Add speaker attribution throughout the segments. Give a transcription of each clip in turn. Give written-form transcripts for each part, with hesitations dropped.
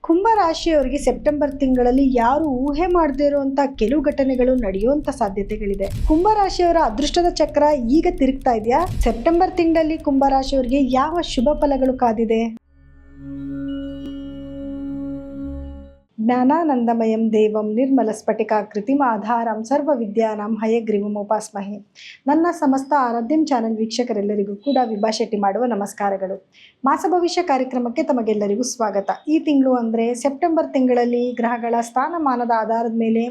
Speaker 1: ಕುಂಭ ರಾಶಿಯವರಿಗೆ ಸೆಪ್ಟೆಂಬರ್ ತಿಂಗಳಲ್ಲಿ ಯಾರು ಊಹೆ ಮಾಡದೇ ಇರುವಂತ ಕೆಲವು ಘಟನೆಗಳು ನಡೆಯುವಂತ ಸಾಧ್ಯತೆಗಳಿದೆ. ಕುಂಭ ರಾಶಿಯವರ ಅದೃಷ್ಟದ ಚಕ್ರ ಈಗ ತಿರುಗ್ತಾ ಇದೆಯಾ? ಸೆಪ್ಟೆಂಬರ್ ತಿಂಗಳಲ್ಲಿ ಕುಂಭ ರಾಶಿಯವರಿಗೆ ಯಾವ ಶುಭ ಫಲಗಳು ಕಾದಿದೆ? ಜ್ಞಾನಾನಂದಮಯಂ ದೇವಂ ನಿರ್ಮಲ ಸ್ಫಟಿಕಾಕೃತಿಂ ಆಧಾರಂ ಸರ್ವ ವಿದ್ಯಾನಾಂ ಹಯಗ್ರೀವಂ ಉಪಾಸ್ಮಹೆ. ನನ್ನ ಸಮಸ್ತ ಆರಾಧ್ಯಂ ಚಾನೆಲ್ ವೀಕ್ಷಕರೆಲ್ಲರಿಗೂ ಕೂಡ ವಿಭಾ ಶೆಟ್ಟಿ ಮಾಡುವ ನಮಸ್ಕಾರಗಳು. ಮಾಸ ಭವಿಷ್ಯ ಕಾರ್ಯಕ್ರಮಕ್ಕೆ ತಮಗೆಲ್ಲರಿಗೂ ಸ್ವಾಗತ. ಈ ತಿಂಗಳು ಅಂದರೆ ಸೆಪ್ಟೆಂಬರ್ ತಿಂಗಳಲ್ಲಿ ಗ್ರಹಗಳ ಸ್ಥಾನಮಾನದ ಆಧಾರದ ಮೇಲೆ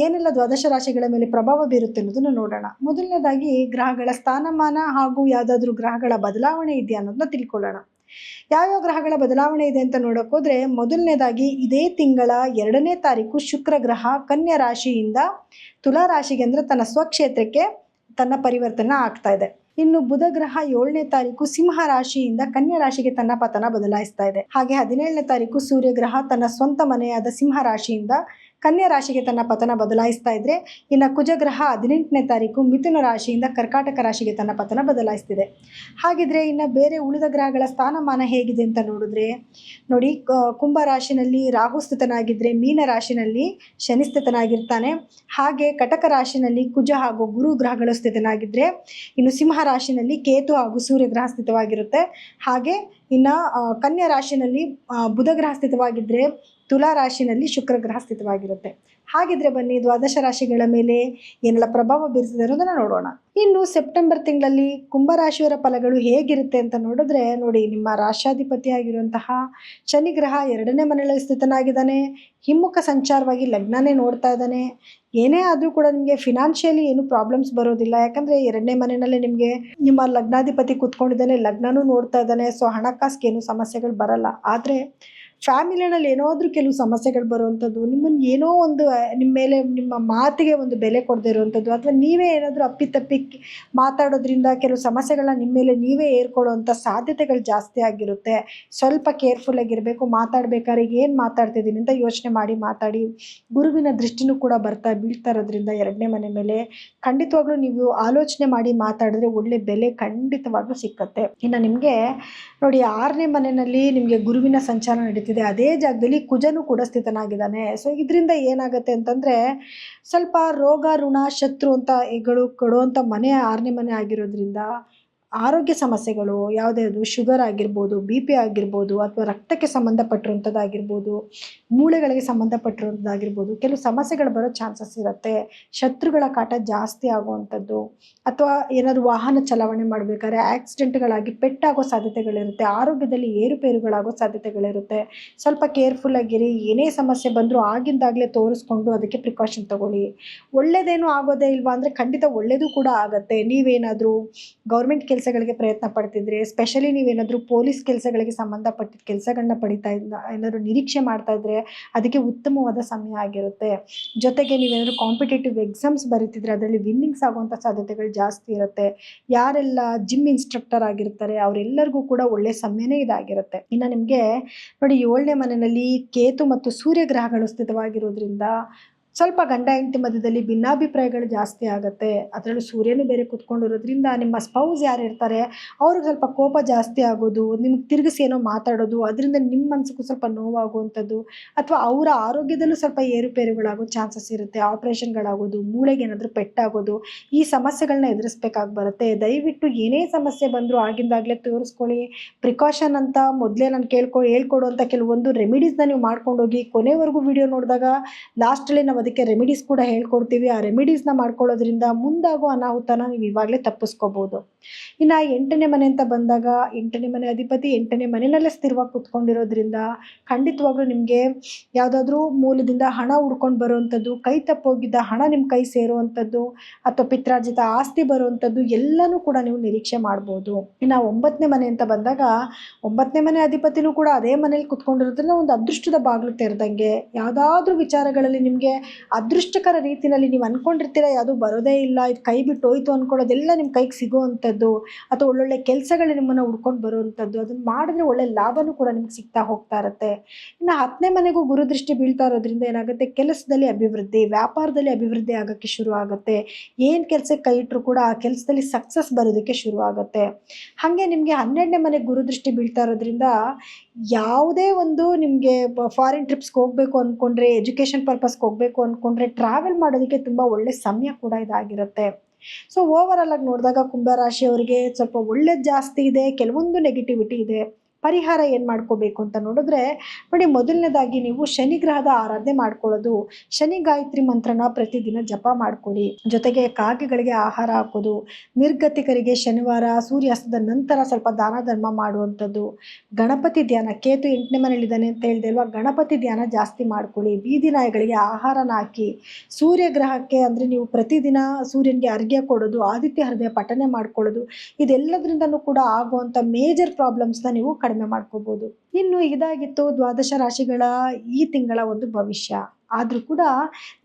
Speaker 1: ಏನೆಲ್ಲ ದ್ವಾದಶ ರಾಶಿಗಳ ಮೇಲೆ ಪ್ರಭಾವ ಬೀರುತ್ತೆ ಅನ್ನೋದನ್ನು ನೋಡೋಣ. ಮೊದಲನೇದಾಗಿ ಗ್ರಹಗಳ ಸ್ಥಾನಮಾನ ಹಾಗೂ ಯಾವುದಾದ್ರೂ ಗ್ರಹಗಳ ಬದಲಾವಣೆ ಇದೆಯಾ ಅನ್ನೋದನ್ನ ತಿಳ್ಕೊಳ್ಳೋಣ. ಯಾವ್ಯಾವ ಗ್ರಹಗಳ ಬದಲಾವಣೆ ಇದೆ ಅಂತ ನೋಡೋಕೋದ್ರೆ, ಮೊದಲನೇದಾಗಿ ಇದೇ ತಿಂಗಳ 2ನೇ ತಾರೀಕು ಶುಕ್ರ ಗ್ರಹ ಕನ್ಯಾ ರಾಶಿಯಿಂದ ತುಲಾ ರಾಶಿಗೆ ಅಂದರೆ ತನ್ನ ಸ್ವಕ್ಷೇತ್ರಕ್ಕೆ ತನ್ನ ಪರಿವರ್ತನೆ ಆಗ್ತಾ ಇದೆ. ಇನ್ನು ಬುಧ ಗ್ರಹ 7ನೇ ತಾರೀಕು ಸಿಂಹ ರಾಶಿಯಿಂದ ಕನ್ಯಾ ರಾಶಿಗೆ ತನ್ನ ಪತನ ಬದಲಾಯಿಸ್ತಾ ಇದೆ. ಹಾಗೆ 17ನೇ ತಾರೀಕು ಸೂರ್ಯ ಗ್ರಹ ತನ್ನ ಸ್ವಂತ ಮನೆಯಾದ ಸಿಂಹ ರಾಶಿಯಿಂದ ಕನ್ಯಾ ರಾಶಿಗೆ ತನ್ನ ಪತನ ಬದಲಾಯಿಸ್ತಾ ಇದ್ರೆ, ಇನ್ನು ಕುಜ ಗ್ರಹ 18ನೇ ತಾರೀಕು ಮಿಥುನ ರಾಶಿಯಿಂದ ಕರ್ಕಾಟಕ ರಾಶಿಗೆ ತನ್ನ ಪತನ ಬದಲಾಯಿಸ್ತಿದೆ. ಹಾಗಿದ್ರೆ ಇನ್ನು ಬೇರೆ ಉಳಿದ ಗ್ರಹಗಳ ಸ್ಥಾನಮಾನ ಹೇಗಿದೆ ಅಂತ ನೋಡಿದ್ರೆ ನೋಡಿ, ಕುಂಭ ರಾಶಿನಲ್ಲಿ ರಾಹು ಸ್ಥಿತನಾಗಿದ್ದರೆ ಮೀನ ರಾಶಿನಲ್ಲಿ ಶನಿ ಸ್ಥಿತನಾಗಿರ್ತಾನೆ. ಹಾಗೆ ಕಟಕ ರಾಶಿನಲ್ಲಿ ಕುಜ ಹಾಗೂ ಗುರು ಗ್ರಹಗಳು ಸ್ಥಿತನಾಗಿದ್ದರೆ, ಇನ್ನು ಸಿಂಹ ರಾಶಿನಲ್ಲಿ ಕೇತು ಹಾಗೂ ಸೂರ್ಯ ಗ್ರಹ ಸ್ಥಿತವಾಗಿರುತ್ತೆ. ಹಾಗೆ ಇನ್ನು ಕನ್ಯಾ ರಾಶಿನಲ್ಲಿ ಬುಧ ಗ್ರಹ ಸ್ಥಿತವಾಗಿದ್ದರೆ ತುಲಾ ರಾಶಿನಲ್ಲಿ ಶುಕ್ರ ಗ್ರಹ ಸ್ಥಿತವಾಗಿರುತ್ತೆ. ಹಾಗಿದ್ರೆ ಬನ್ನಿ ದ್ವಾದಶ ರಾಶಿಗಳ ಮೇಲೆ ಏನೆಲ್ಲ ಪ್ರಭಾವ ಬೀರುತ್ತದೆ ಅನ್ನೋದನ್ನು ನೋಡೋಣ. ಇನ್ನು ಸೆಪ್ಟೆಂಬರ್ ತಿಂಗಳಲ್ಲಿ ಕುಂಭ ರಾಶಿಯವರ ಫಲಗಳು ಹೇಗಿರುತ್ತೆ ಅಂತ ನೋಡಿದ್ರೆ ನೋಡಿ, ನಿಮ್ಮ ರಾಶ್ಯಾಧಿಪತಿ ಆಗಿರುವಂತಹ ಶನಿ ಗ್ರಹ 2ನೇ ಮನೆಯಲ್ಲಿ ಸ್ಥಿತನಾಗಿದ್ದಾನೆ. ಹಿಮ್ಮುಖ ಸಂಚಾರವಾಗಿ ಲಗ್ನನೇ ನೋಡ್ತಾ ಇದ್ದಾನೆ. ಏನೇ ಆದರೂ ಕೂಡ ನಿಮಗೆ ಫಿನಾನ್ಷಿಯಲಿ ಏನು ಪ್ರಾಬ್ಲಮ್ಸ್ ಬರೋದಿಲ್ಲ. ಯಾಕಂದರೆ 2ನೇ ಮನೆಯಲ್ಲೇ ನಿಮಗೆ ನಿಮ್ಮ ಲಗ್ನಾಧಿಪತಿ ಕೂತ್ಕೊಂಡಿದ್ದಾನೆ, ಲಗ್ನನೂ ನೋಡ್ತಾ ಇದ್ದಾನೆ. ಸೊ ಹಣಕಾಸಿಗೆ ಏನು ಸಮಸ್ಯೆಗಳು ಬರಲ್ಲ. ಆದರೆ ಫ್ಯಾಮಿಲಿನಲ್ಲಿ ಏನಾದರೂ ಕೆಲವು ಸಮಸ್ಯೆಗಳು ಬರುವಂಥದ್ದು, ನಿಮ್ಮನ್ನು ಏನೋ ಒಂದು ನಿಮ್ಮ ಮೇಲೆ ನಿಮ್ಮ ಮಾತಿಗೆ ಒಂದು ಬೆಲೆ ಕೊಡದೇ ಇರುವಂಥದ್ದು, ಅಥವಾ ನೀವೇ ಏನಾದರೂ ಅಪ್ಪಿತಪ್ಪಿ ಮಾತಾಡೋದ್ರಿಂದ ಕೆಲವು ಸಮಸ್ಯೆಗಳನ್ನ ನಿಮ್ಮ ಮೇಲೆ ನೀವೇ ಏರ್ಕೊಳ್ಳೋವಂಥ ಸಾಧ್ಯತೆಗಳು ಜಾಸ್ತಿ ಆಗಿರುತ್ತೆ. ಸ್ವಲ್ಪ ಕೇರ್ಫುಲ್ಲಾಗಿರಬೇಕು. ಮಾತಾಡಬೇಕಾದ್ರೆ ಏನು ಮಾತಾಡ್ತಿದ್ದೀನಿ ಅಂತ ಯೋಚನೆ ಮಾಡಿ ಮಾತಾಡಿ. ಗುರುವಿನ ದೃಷ್ಟಿನೂ ಕೂಡ ಬೀಳ್ತಾ ಇರೋದ್ರಿಂದ 2ನೇ ಮನೆ ಮೇಲೆ ಖಂಡಿತವಾಗ್ಲೂ ನೀವು ಆಲೋಚನೆ ಮಾಡಿ ಮಾತಾಡಿದ್ರೆ ಒಳ್ಳೆ ಬೆಲೆ ಖಂಡಿತವಾಗ್ಲೂ ಸಿಕ್ಕತ್ತೆ. ಇನ್ನು ನಿಮಗೆ ನೋಡಿ, 6ನೇ ಮನೆಯಲ್ಲಿ ನಿಮಗೆ ಗುರುವಿನ ಸಂಚಾರ ನಡೀತಿದೆ. ಅದೇ ಜಾಗದಲ್ಲಿ ಕುಜನು ಕೂಡ ಸ್ಥಿತನಾಗಿದ್ದಾನೆ. ಸೊ ಇದರಿಂದ ಏನಾಗುತ್ತೆ ಅಂತಂದರೆ, ಸ್ವಲ್ಪ ರೋಗ ಋಣ ಶತ್ರು ಅಂತ ಕೊಡುವಂಥ ಮನೆ 6ನೇ ಮನೆ ಆಗಿರೋದ್ರಿಂದ ಆರೋಗ್ಯ ಸಮಸ್ಯೆಗಳು ಯಾವುದೇ ಅದು ಶುಗರ್ ಆಗಿರ್ಬೋದು, BP ಆಗಿರ್ಬೋದು, ಅಥವಾ ರಕ್ತಕ್ಕೆ ಸಂಬಂಧಪಟ್ಟಿರುವಂಥದ್ದಾಗಿರ್ಬೋದು, ಮೂಳೆಗಳಿಗೆ ಸಂಬಂಧಪಟ್ಟಿರುವಂಥದ್ದಾಗಿರ್ಬೋದು, ಕೆಲವು ಸಮಸ್ಯೆಗಳು ಬರೋ ಚಾನ್ಸಸ್ ಇರುತ್ತೆ. ಶತ್ರುಗಳ ಕಾಟ ಜಾಸ್ತಿ ಆಗುವಂಥದ್ದು, ಅಥವಾ ಏನಾದರೂ ವಾಹನ ಚಲಾವಣೆ ಮಾಡಬೇಕಾದ್ರೆ ಆಕ್ಸಿಡೆಂಟ್ಗಳಾಗಿ ಪೆಟ್ಟಾಗೋ ಸಾಧ್ಯತೆಗಳಿರುತ್ತೆ. ಆರೋಗ್ಯದಲ್ಲಿ ಏರುಪೇರುಗಳಾಗೋ ಸಾಧ್ಯತೆಗಳಿರುತ್ತೆ. ಸ್ವಲ್ಪ ಕೇರ್ಫುಲ್ಲಾಗಿರಿ. ಏನೇ ಸಮಸ್ಯೆ ಬಂದರೂ ಆಗಿಂದಾಗಲೇ ತೋರಿಸ್ಕೊಂಡು ಅದಕ್ಕೆ ಪ್ರಿಕಾಷನ್ ತಗೊಳ್ಳಿ. ಒಳ್ಳೆಯದೇನು ಆಗೋದೇ ಇಲ್ವಾ ಅಂದರೆ ಖಂಡಿತ ಒಳ್ಳೆಯದು ಕೂಡ ಆಗುತ್ತೆ. ನೀವೇನಾದರೂ ಗೌರ್ಮೆಂಟ್ ಕೆಲಸಗಳಿಗೆ ಪ್ರಯತ್ನ ಪಡ್ತಿದ್ರೆ, ಸ್ಪೆಷಲಿ ನೀವೇನಾದರೂ ಪೊಲೀಸ್ ಕೆಲಸಗಳಿಗೆ ಸಂಬಂಧಪಟ್ಟಿದ್ದ ಕೆಲಸಗಳನ್ನ ಪಡಿತಾ ಏನಾದರೂ ನಿರೀಕ್ಷೆ ಮಾಡ್ತಾ ಇದ್ರೆ ಅದಕ್ಕೆ ಉತ್ತಮವಾದ ಸಮಯ ಆಗಿರುತ್ತೆ. ಜೊತೆಗೆ ನೀವೇನಾದರೂ ಕಾಂಪಿಟೇಟಿವ್ ಎಕ್ಸಾಮ್ಸ್ ಬರೀತಿದ್ರೆ ಅದರಲ್ಲಿ ವಿನ್ನಿಂಗ್ಸ್ ಆಗುವಂಥ ಸಾಧ್ಯತೆಗಳು ಜಾಸ್ತಿ ಇರುತ್ತೆ. ಯಾರೆಲ್ಲ ಜಿಮ್ ಇನ್ಸ್ಟ್ರಕ್ಟರ್ ಆಗಿರ್ತಾರೆ ಅವರೆಲ್ಲರಿಗೂ ಕೂಡ ಒಳ್ಳೆಯ ಸಮಯನೇ ಇದಾಗಿರುತ್ತೆ. ಇನ್ನು ನಿಮಗೆ ನೋಡಿ, 7ನೇ ಮನೆಯಲ್ಲಿ ಕೇತು ಮತ್ತು ಸೂರ್ಯ ಗ್ರಹಗಳು ಸ್ಥಿತವಾಗಿರೋದ್ರಿಂದ ಸ್ವಲ್ಪ ಗಂಡ ಹೆಂಡತಿ ಮಧ್ಯದಲ್ಲಿ ಭಿನ್ನಾಭಿಪ್ರಾಯಗಳು ಜಾಸ್ತಿ ಆಗುತ್ತೆ. ಅದರಲ್ಲೂ ಸೂರ್ಯನೂ ಬೇರೆ ಕೂತ್ಕೊಂಡಿರೋದ್ರಿಂದ ನಿಮ್ಮ ಸ್ಪೌಸ್ ಯಾರು ಇರ್ತಾರೆ ಅವ್ರಿಗೆ ಸ್ವಲ್ಪ ಕೋಪ ಜಾಸ್ತಿ ಆಗೋದು, ನಿಮ್ಗೆ ತಿರುಗಿಸಿ ಏನೋ ಮಾತಾಡೋದು, ಅದರಿಂದ ನಿಮ್ಮ ಮನಸ್ಸಿಗೂ ಸ್ವಲ್ಪ ನೋವಾಗುವಂಥದ್ದು, ಅಥವಾ ಅವರ ಆರೋಗ್ಯದಲ್ಲೂ ಸ್ವಲ್ಪ ಏರುಪೇರುಗಳಾಗೋ ಚಾನ್ಸಸ್ ಇರುತ್ತೆ. ಆಪ್ರೇಷನ್ಗಳಾಗೋದು, ಮೂಳೆಗೆ ಏನಾದರೂ ಪೆಟ್ಟಾಗೋದು, ಈ ಸಮಸ್ಯೆಗಳನ್ನ ಎದುರಿಸ್ಬೇಕಾಗಿ ಬರುತ್ತೆ. ದಯವಿಟ್ಟು ಏನೇ ಸಮಸ್ಯೆ ಬಂದರೂ ಆಗಿಂದಾಗಲೇ ತೋರಿಸ್ಕೊಳ್ಳಿ. ಪ್ರಿಕಾಷನ್ ಅಂತ ಮೊದಲೇ ನಾನು ಹೇಳ್ಕೊಡುವಂಥ ಕೆಲವೊಂದು ರೆಮಿಡೀಸ್ನ ನೀವು ಮಾಡ್ಕೊಂಡೋಗಿ. ಕೊನೆವರೆಗೂ ವಿಡಿಯೋ ನೋಡಿದಾಗ ಲಾಸ್ಟಲ್ಲಿ ನಾವು ಅದಕ್ಕೆ ರೆಮಿಡೀಸ್ ಕೂಡ ಹೇಳ್ಕೊಡ್ತೀವಿ. ಆ ರೆಮಿಡೀಸ್ನ ಮಾಡ್ಕೊಳ್ಳೋದ್ರಿಂದ ಮುಂದಾಗೋ ಅನಾಹುತನ ನೀವು ಇವಾಗಲೇ ತಪ್ಪಿಸ್ಕೋಬೋದು. ಇನ್ನು 8ನೇ ಮನೆ ಅಂತ ಬಂದಾಗ 8ನೇ ಮನೆ ಅಧಿಪತಿ 8ನೇ ಮನೆಯಲ್ಲೇ ಸ್ಥಿರವಾಗಿ ಕೂತ್ಕೊಂಡಿರೋದ್ರಿಂದ ಖಂಡಿತವಾಗ್ಲೂ ನಿಮಗೆ ಯಾವುದಾದ್ರೂ ಮೂಲದಿಂದ ಹಣ ಹುಡ್ಕೊಂಡು ಬರುವಂಥದ್ದು, ಕೈ ತಪ್ಪೋಗಿದ್ದ ಹಣ ನಿಮ್ಮ ಕೈ ಸೇರುವಂಥದ್ದು, ಅಥವಾ ಪಿತ್ರಾರ್ಜಿತ ಆಸ್ತಿ ಬರುವಂಥದ್ದು ಎಲ್ಲನೂ ಕೂಡ ನೀವು ನಿರೀಕ್ಷೆ ಮಾಡ್ಬೋದು. ಇನ್ನು 9ನೇ ಮನೆ ಅಂತ ಬಂದಾಗ 9ನೇ ಮನೆ ಅಧಿಪತಿನೂ ಕೂಡ ಅದೇ ಮನೇಲಿ ಕೂತ್ಕೊಂಡಿರೋದ್ರಿಂದ ಒಂದು ಅದೃಷ್ಟದ ಬಾಗಿಲು ತೆರೆದಂಗೆ. ಯಾವುದಾದ್ರೂ ವಿಚಾರಗಳಲ್ಲಿ ನಿಮಗೆ ಅದೃಷ್ಟಕರ ರೀತಿಯಲ್ಲಿ ನೀವು ಅಂದ್ಕೊಂಡಿರ್ತೀರ ಯಾವುದೂ ಬರೋದೇ ಇಲ್ಲ, ಇದು ಕೈ ಬಿಟ್ಟು ಹೋಯ್ತು ಅಂದ್ಕೊಳ್ಳೋದೆಲ್ಲ ನಿಮ್ಮ ಕೈಗೆ ಸಿಗೋವಂಥದ್ದು, ಅಥವಾ ಒಳ್ಳೊಳ್ಳೆ ಕೆಲಸಗಳು ನಿಮ್ಮನ್ನು ಹುಡ್ಕೊಂಡು ಬರುವಂಥದ್ದು, ಅದನ್ನು ಮಾಡಿದ್ರೆ ಒಳ್ಳೆ ಲಾಭನೂ ಕೂಡ ನಿಮ್ಗೆ ಸಿಗ್ತಾ ಹೋಗ್ತಾ ಇರುತ್ತೆ. ಇನ್ನು 10ನೇ ಮನೆಗೂ ಗುರುದೃಷ್ಟಿ ಬೀಳ್ತಾ ಇರೋದ್ರಿಂದ ಏನಾಗುತ್ತೆ, ಕೆಲಸದಲ್ಲಿ ಅಭಿವೃದ್ಧಿ, ವ್ಯಾಪಾರದಲ್ಲಿ ಅಭಿವೃದ್ಧಿ ಆಗೋಕ್ಕೆ ಶುರು ಆಗುತ್ತೆ. ಏನು ಕೆಲಸಕ್ಕೆ ಕೈ ಇಟ್ಟರು ಕೂಡ ಆ ಕೆಲಸದಲ್ಲಿ ಸಕ್ಸಸ್ ಬರೋದಕ್ಕೆ ಶುರು ಆಗುತ್ತೆ. ಹಾಗೆ ನಿಮಗೆ 12ನೇ ಮನೆಗೆ ಗುರುದೃಷ್ಟಿ ಬೀಳ್ತಾ ಇರೋದ್ರಿಂದ ಯಾವುದೇ ಒಂದು ನಿಮಗೆ ಫಾರಿನ್ ಟ್ರಿಪ್ಸ್ಗೆ ಹೋಗಬೇಕು ಅಂದ್ಕೊಂಡ್ರೆ, ಎಜುಕೇಷನ್ ಪರ್ಪಸ್ಗೆ ಹೋಗಬೇಕು ಅಂದ್ಕೊಂಡ್ರೆ, ಟ್ರಾವೆಲ್ ಮಾಡೋದಕ್ಕೆ ತುಂಬ ಒಳ್ಳೆ ಸಮಯ ಕೂಡ ಇದಾಗಿರುತ್ತೆ. ಸೊ ಓವರಾಲ್ ಆಗಿ ನೋಡಿದಾಗ ಕುಂಭರಾಶಿಯವರಿಗೆ ಸ್ವಲ್ಪ ಒಳ್ಳೇದು ಜಾಸ್ತಿ ಇದೆ, ಕೆಲವೊಂದು ನೆಗೆಟಿವಿಟಿ ಇದೆ. ಪರಿಹಾರ ಏನು ಮಾಡ್ಕೋಬೇಕು ಅಂತ ನೋಡಿದ್ರೆ ನೋಡಿ, ಮೊದಲನೇದಾಗಿ ನೀವು ಶನಿ ಗ್ರಹದ ಆರಾಧನೆ ಮಾಡ್ಕೊಳ್ಳೋದು, ಶನಿ ಗಾಯತ್ರಿ ಮಂತ್ರನ ಪ್ರತಿದಿನ ಜಪ ಮಾಡ್ಕೊಳ್ಳಿ. ಜೊತೆಗೆ ಕಾಗೆಗಳಿಗೆ ಆಹಾರ ಹಾಕೋದು, ನಿರ್ಗತಿಕರಿಗೆ ಶನಿವಾರ ಸೂರ್ಯಾಸ್ತದ ನಂತರ ಸ್ವಲ್ಪ ದಾನ ಧರ್ಮ ಮಾಡುವಂಥದ್ದು, ಗಣಪತಿ ಧ್ಯಾನ, ಕೇತು 8ನೇ ಮನೇಲಿದ್ದಾನೆ ಅಂತ ಹೇಳಿದೆ ಅಲ್ವಾ, ಗಣಪತಿ ಧ್ಯಾನ ಜಾಸ್ತಿ ಮಾಡ್ಕೊಳ್ಳಿ. ಬೀದಿ ನಾಯಿಗಳಿಗೆ ಆಹಾರನ ಹಾಕಿ, ಸೂರ್ಯ ಗ್ರಹಕ್ಕೆ ಅಂದರೆ ನೀವು ಪ್ರತಿದಿನ ಸೂರ್ಯನಿಗೆ ಅರ್ಘ್ಯ ಕೊಡೋದು, ಆದಿತ್ಯ ಹೃದಯ ಪಠನೆ ಮಾಡ್ಕೊಳ್ಳೋದು, ಇದೆಲ್ಲದರಿಂದನೂ ಕೂಡ ಆಗುವಂಥ ಮೇಜರ್ ಪ್ರಾಬ್ಲಮ್ಸ್ನ ನೀವು ಕಡಿಮೆ ಮಾಡ್ಕೋಬೋದು. ಇನ್ನು ಇದಾಗಿತ್ತು ದ್ವಾದಶ ರಾಶಿಗಳ ಈ ತಿಂಗಳ ಒಂದು ಭವಿಷ್ಯ. ಆದರೂ ಕೂಡ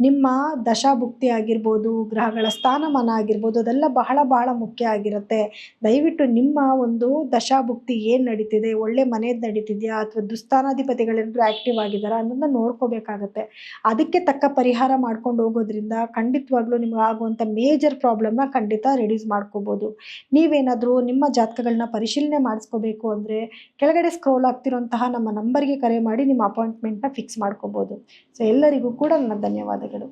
Speaker 1: ನಿಮ್ಮ ದಶಾಭುಕ್ತಿ ಆಗಿರ್ಬೋದು, ಗ್ರಹಗಳ ಸ್ಥಾನಮಾನ ಆಗಿರ್ಬೋದು, ಅದೆಲ್ಲ ಬಹಳ ಬಹಳ ಮುಖ್ಯ ಆಗಿರುತ್ತೆ. ದಯವಿಟ್ಟು ನಿಮ್ಮ ಒಂದು ದಶಾಭುಕ್ತಿ ಏನು ನಡೀತಿದೆ, ಒಳ್ಳೆ ಮನೆಯದು ನಡೀತಿದೆಯಾ ಅಥವಾ ದುಸ್ಥಾನಾಧಿಪತಿಗಳೇನಾದರೂ ಆ್ಯಕ್ಟಿವ್ ಆಗಿದ್ದಾರಾ ಅನ್ನೋದನ್ನ ನೋಡ್ಕೋಬೇಕಾಗತ್ತೆ. ಅದಕ್ಕೆ ತಕ್ಕ ಪರಿಹಾರ ಮಾಡ್ಕೊಂಡು ಹೋಗೋದ್ರಿಂದ ಖಂಡಿತವಾಗ್ಲೂ ನಿಮ್ಗೆ ಆಗುವಂಥ ಮೇಜರ್ ಪ್ರಾಬ್ಲಮ್ನ ಖಂಡಿತ ರಿಡ್ಯೂಸ್ ಮಾಡ್ಕೋಬೋದು. ನೀವೇನಾದರೂ ನಿಮ್ಮ ಜಾತಕಗಳನ್ನ ಪರಿಶೀಲನೆ ಮಾಡಿಸ್ಕೋಬೇಕು ಅಂದರೆ ಕೆಳಗಡೆ ಸ್ಕ್ರೋಲ್ ಆಗ್ತಿರೋಂತಹ ನಮ್ಮ ನಂಬರ್ಗೆ ಕರೆ ಮಾಡಿ ನಿಮ್ಮ ಅಪಾಯಿಂಟ್ಮೆಂಟ್ನ ಫಿಕ್ಸ್ ಮಾಡ್ಕೋಬೋದು. ಸೊ ಎಲ್ಲರಿಗೂ ಕೂಡ ನನ್ನ ಧನ್ಯವಾದಗಳು.